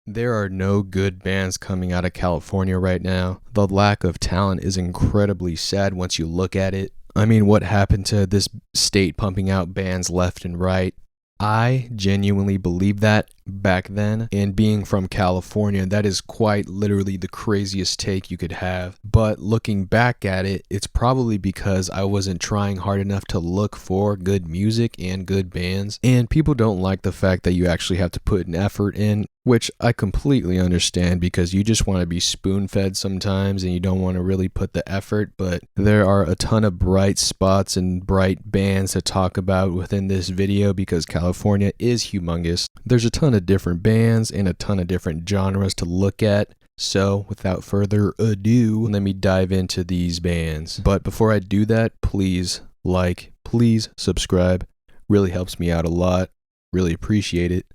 There are no good bands coming out of California right now. The lack of talent is incredibly sad once you look at it. I mean, what happened to this state pumping out bands left and right? I genuinely believe that back then, and being from California, that is quite literally the craziest take you could have. But looking back at it, it's probably because I wasn't trying hard enough to look for good music and good bands, and people don't like the fact that you actually have to put an effort in, which I completely understand because you just want to be spoon-fed sometimes and you don't want to really put the effort. But there are a ton of bright spots and bright bands to talk about within this video because California is humongous. There's a ton of different bands and a ton of different genres to look at. So without further ado, let me dive into these bands. But before I do that, please like, please subscribe. Really helps me out a lot. Really appreciate it.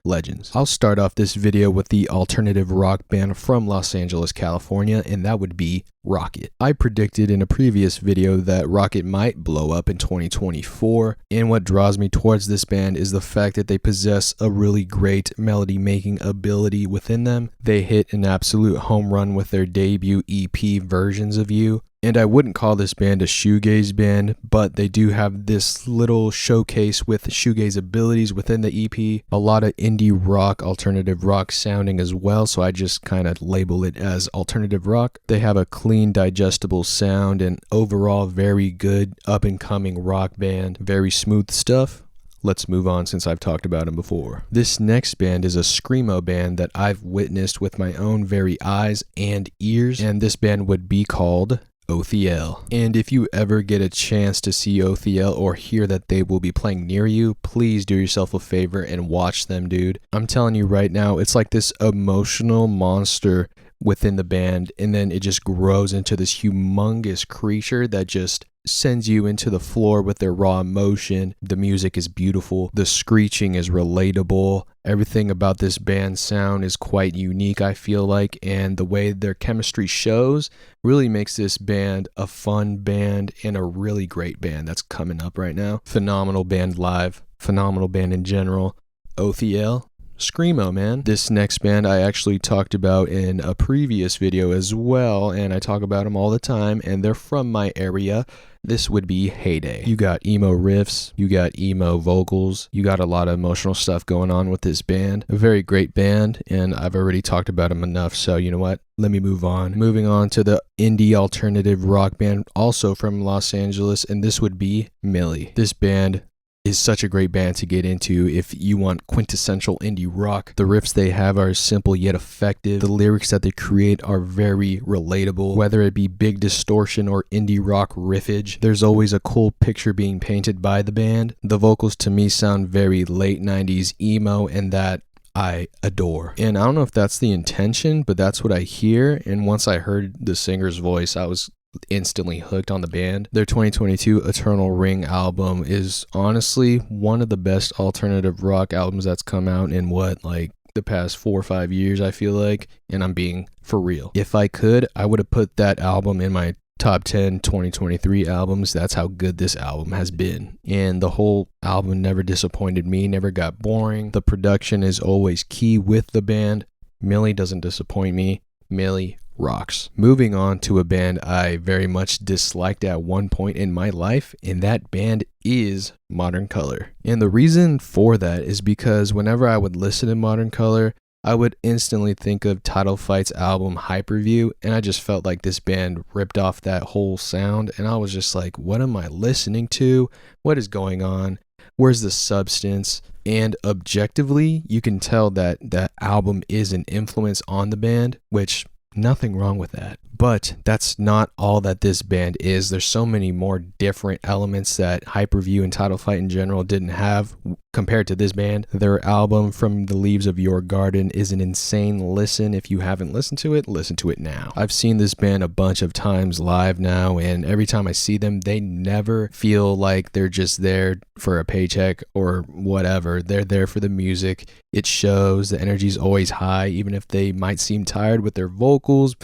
Legends. I'll start off this video with the alternative rock band from Los Angeles, California, and that would be Rocket. I predicted in a previous video that Rocket might blow up in 2024, and what draws me towards this band is the fact that they possess a really great melody making ability within them. They hit an absolute home run with their debut EP, Versions of You. And I wouldn't call this band a shoegaze band, but they do have this little showcase with shoegaze abilities within the EP. A lot of indie rock, alternative rock sounding as well, so I just kind of label it as alternative rock. They have a clean, digestible sound and overall very good up-and-coming rock band. Very smooth stuff. Let's move on since I've talked about them before. This next band is a screamo band that I've witnessed with my own very eyes and ears, and this band would be called Othiel. And if you ever get a chance to see Othiel or hear that they will be playing near you, please do yourself a favor and watch them, dude. I'm telling you right now, it's like this emotional monster within the band, and then it just grows into this humongous creature that just sends you into the floor with their raw emotion. The music is beautiful. The screeching is relatable. Everything about this band's sound is quite unique, I feel like, and the way their chemistry shows really makes this band a fun band and a really great band that's coming up right now. Phenomenal band live. Phenomenal band in general. Othiel. Screamo, man. This next band I actually talked about in a previous video as well, and I talk about them all the time, and they're from my area. This would be Hayday. You got emo riffs, you got emo vocals, you got a lot of emotional stuff going on with this band. A very great band, and I've already talked about them enough, so you know what? Let me move on. Moving on to the indie alternative rock band, also from Los Angeles, and this would be Millie. This band is such a great band to get into if you want quintessential indie rock. The riffs they have are simple yet effective. The lyrics that they create are very relatable. Whether it be big distortion or indie rock riffage, there's always a cool picture being painted by the band. The vocals to me sound very late 90s emo, and that I adore. And I don't know if that's the intention, but that's what I hear. And once I heard the singer's voice, I was instantly hooked on the band. Their 2022 Eternal Ring album is honestly one of the best alternative rock albums that's come out in like the past 4 or 5 years, I feel like, and I'm being for real. If I could, I would have put that album in my top 10 2023 albums. That's how good this album has been. And the whole album never disappointed me, never got boring. The production is always key with the band. Millie doesn't disappoint me. Millie rocks. Moving on to a band I very much disliked at one point in my life, and that band is Modern Color. And the reason for that is because whenever I would listen to Modern Color, I would instantly think of Title Fight's album Hyperview, and I just felt like this band ripped off that whole sound, and I was just like, what am I listening to? What is going on? Where's the substance? And objectively, you can tell that that album is an influence on the band, which nothing wrong with that. But that's not all that this band is. There's so many more different elements that Hyperview and Title Fight in general didn't have compared to this band. Their album From the Leaves of Your Garden is an insane listen. If you haven't listened to it, listen to it now. I've seen this band a bunch of times live now, and every time I see them, they never feel like they're just there for a paycheck or whatever. They're there for the music. It shows. The energy's always high, even if they might seem tired with their vocals.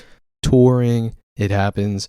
Touring, it happens.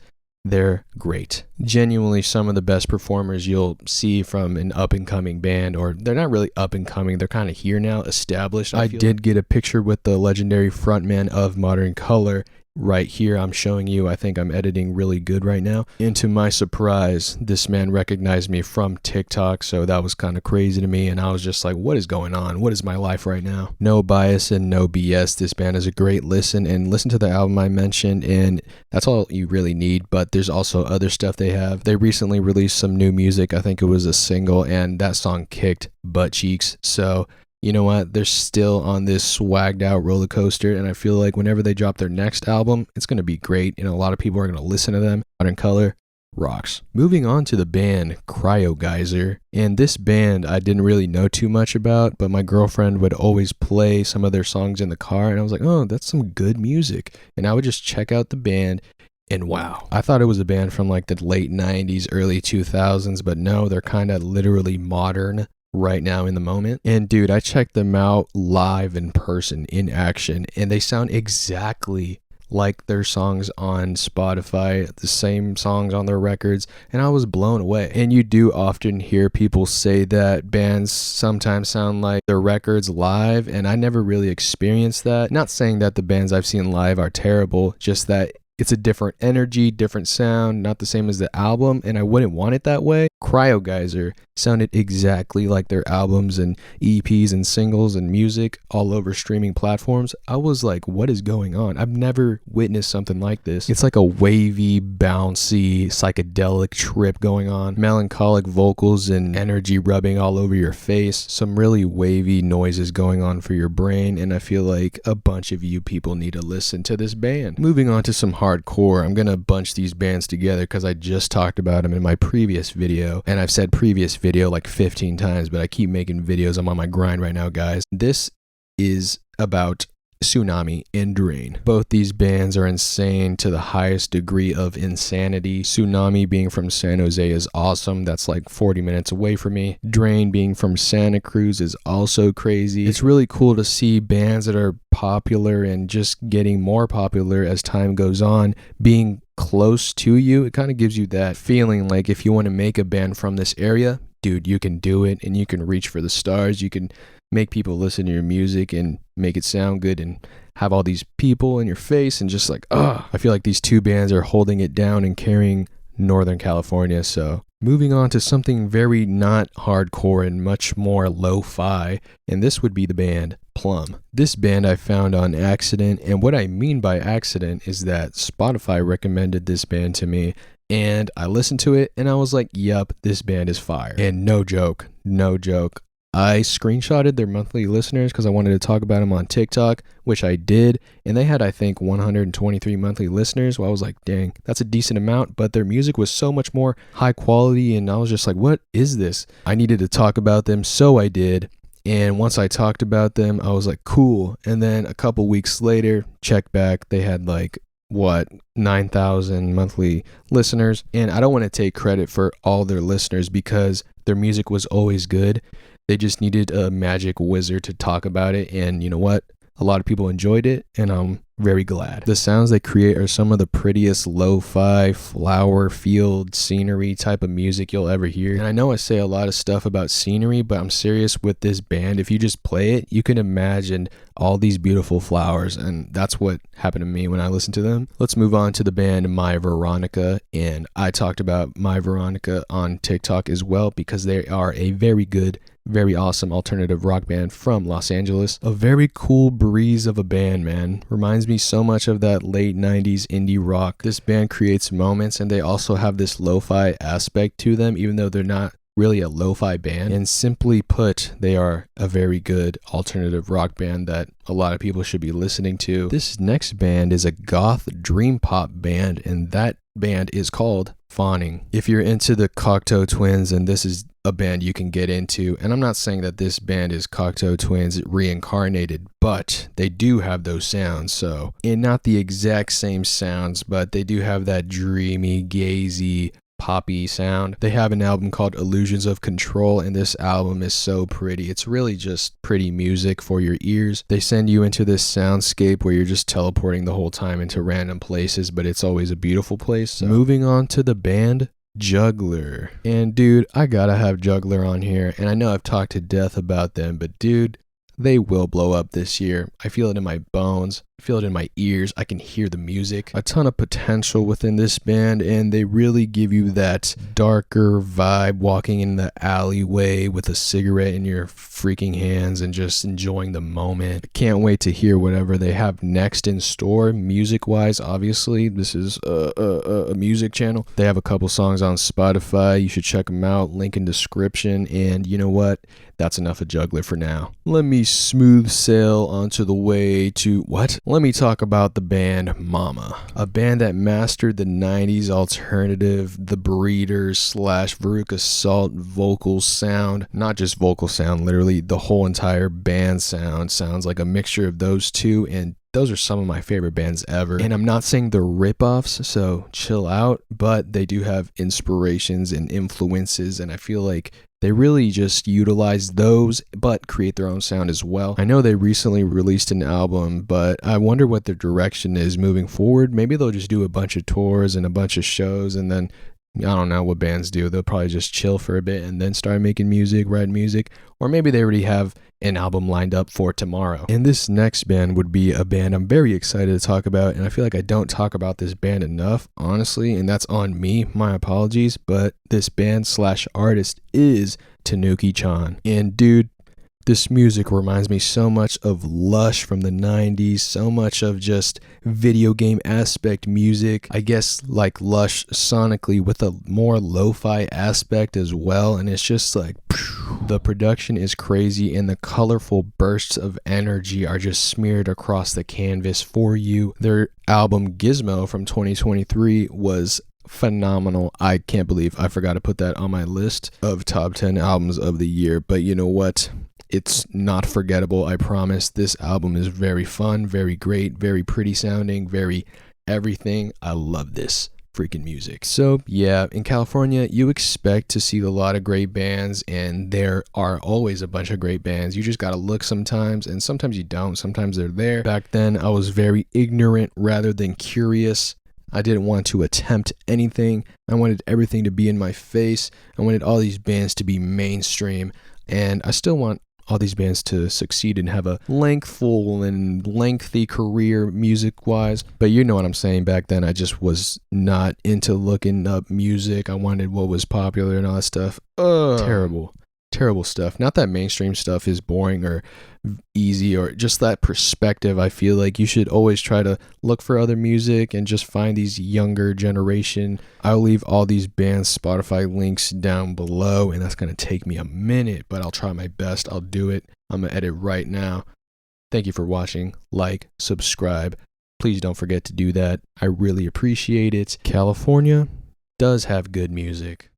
They're great. Genuinely some of the best performers you'll see from an up-and-coming band, or they're not really up-and-coming, they're kind of here now, established. I did get a picture with the legendary frontman of Modern Color. Right here, I'm showing you. I think I'm editing really good right now. And to my surprise, this man recognized me from TikTok, so that was kind of crazy to me. And I was just like, what is going on? What is my life right now? No bias and no BS. This band is a great listen, and listen to the album I mentioned, and that's all you really need. But there's also other stuff they have. They recently released some new music. I think it was a single, and that song kicked butt cheeks. So you know what? They're still on this swagged out roller coaster, and I feel like whenever they drop their next album, it's going to be great, and a lot of people are going to listen to them. Modern Color rocks. Moving on to the band Cryogeyser, and this band I didn't really know too much about, but my girlfriend would always play some of their songs in the car, and I was like, oh, that's some good music, and I would just check out the band. And wow, I thought it was a band from like the late 90s, early 2000s, but no, they're kind of literally modern right now in the moment. And dude, I checked them out live in person, in action, and they sound exactly like their songs on Spotify, the same songs on their records, and I was blown away. And you do often hear people say that bands sometimes sound like their records live, and I never really experienced that. Not saying that the bands I've seen live are terrible, just that it's a different energy, different sound, not the same as the album, and I wouldn't want it that way. Cryogeyser sounded exactly like their albums and EPs and singles and music all over streaming platforms. I was like, what is going on? I've never witnessed something like this. It's like a wavy, bouncy, psychedelic trip going on. Melancholic vocals and energy rubbing all over your face. Some really wavy noises going on for your brain, and I feel like a bunch of you people need to listen to this band. Moving on to some hardcore, I'm gonna bunch these bands together because I just talked about them in my previous video, and I've said previous video like 15 times, but I keep making videos. I'm on my grind right now, guys. This is about Sunami and Drain. Both these bands are insane to the highest degree of insanity. Sunami being from San Jose is awesome. That's like 40 minutes away from me. Drain being from Santa Cruz is also crazy. It's really cool to see bands that are popular and just getting more popular as time goes on being close to you. It kind of gives you that feeling like if you want to make a band from this area, dude, you can do it, and you can reach for the stars. You can make people listen to your music and make it sound good and have all these people in your face and just like, I feel like these two bands are holding it down and carrying Northern California. So moving on to something very not hardcore and much more lo-fi, and this would be the band Plum. This band I found on accident, and what I mean by accident is that Spotify recommended this band to me, and I listened to it and I was like, yup, this band is fire. And no joke, I screenshotted their monthly listeners because I wanted to talk about them on TikTok, which I did, and they had, I think, 123 monthly listeners. Well, I was like, dang, that's a decent amount, but their music was so much more high quality, and I was just like, what is this? I needed to talk about them, so I did, and once I talked about them, I was like, cool, and then a couple weeks later, check back, they had like, 9,000 monthly listeners, and I don't want to take credit for all their listeners because their music was always good. They just needed a magic wizard to talk about it, and you know what? A lot of people enjoyed it, and I'm very glad. The sounds they create are some of the prettiest lo-fi, flower, field, scenery type of music you'll ever hear. And I know I say a lot of stuff about scenery, but I'm serious with this band. If you just play it, you can imagine all these beautiful flowers, and that's what happened to me when I listened to them. Let's move on to the band MyVeronica, and I talked about MyVeronica on TikTok as well because they are a very good, very awesome alternative rock band from Los Angeles. A very cool breeze of a band, man. Reminds me so much of that late 90s indie rock. This band creates moments, and they also have this lo-fi aspect to them, even though they're not really a lo-fi band. And simply put, they are a very good alternative rock band that a lot of people should be listening to. This next band is a goth dream pop band, and that band is called Fawning. If you're into the Cocteau Twins, and this is a band you can get into, and I'm not saying that this band is Cocteau Twins reincarnated, but they do have those sounds, so, and not the exact same sounds, but they do have that dreamy, gazy, poppy sound. They have an album called Illusions of Control, and this album is so pretty. It's really just pretty music for your ears. They send you into this soundscape where you're just teleporting the whole time into random places, but it's always a beautiful place. So, moving on to the band Juggler. And dude, I gotta have Juggler on here, and I know I've talked to death about them, but dude, they will blow up this year. I feel it in my bones. I feel it in my ears. I can hear the music. A ton of potential within this band, and they really give you that darker vibe, walking in the alleyway with a cigarette in your freaking hands and just enjoying the moment. I can't wait to hear whatever they have next in store, music-wise. Obviously, this is a music channel. They have a couple songs on Spotify. You should check them out. Link in description. And you know what? That's enough of Juggler for now. Let me smooth sail onto the way to what? Let me talk about the band Momma, a band that mastered the 90s alternative, the Breeders / Veruca Salt vocal sound. Not just vocal sound, literally the whole entire band sounds like a mixture of those two, and those are some of my favorite bands ever. And I'm not saying they're rip-offs, so chill out, but they do have inspirations and influences, and I feel like they really just utilize those, but create their own sound as well. I know they recently released an album, but I wonder what their direction is moving forward. Maybe they'll just do a bunch of tours and a bunch of shows, and then I don't know what bands do. They'll probably just chill for a bit and then start making music, write music, or maybe they already have an album lined up for tomorrow. And this next band would be a band I'm very excited to talk about, and I feel like I don't talk about this band enough, honestly, and that's on me, my apologies, but this band / artist is Tanukichan. And dude, this music reminds me so much of Lush from the 90s, so much of just video game aspect music. I guess like Lush sonically with a more lo-fi aspect as well, and it's just like the production is crazy and the colorful bursts of energy are just smeared across the canvas for you. Their album Gizmo from 2023 was phenomenal. I can't believe I forgot to put that on my list of top 10 albums of the year, but you know what? It's not forgettable, I promise. This album is very fun, very great, very pretty sounding, very everything. I love this freaking music. So yeah, in California, you expect to see a lot of great bands, and there are always a bunch of great bands. You just gotta look sometimes, and sometimes you don't. Sometimes they're there. Back then, I was very ignorant rather than curious. I didn't want to attempt anything. I wanted everything to be in my face. I wanted all these bands to be mainstream, and I still want all these bands to succeed and have a lengthy career music-wise. But you know what I'm saying. Back then, I just was not into looking up music. I wanted what was popular and all that stuff. Terrible stuff. Not that mainstream stuff is boring or easy or just that perspective. I feel like you should always try to look for other music and just find these younger generation. I'll leave all these bands' Spotify links down below, and that's going to take me a minute, but I'll try my best. I'll do it. I'm going to edit right now. Thank you for watching. Like, subscribe. Please don't forget to do that. I really appreciate it. California does have good music.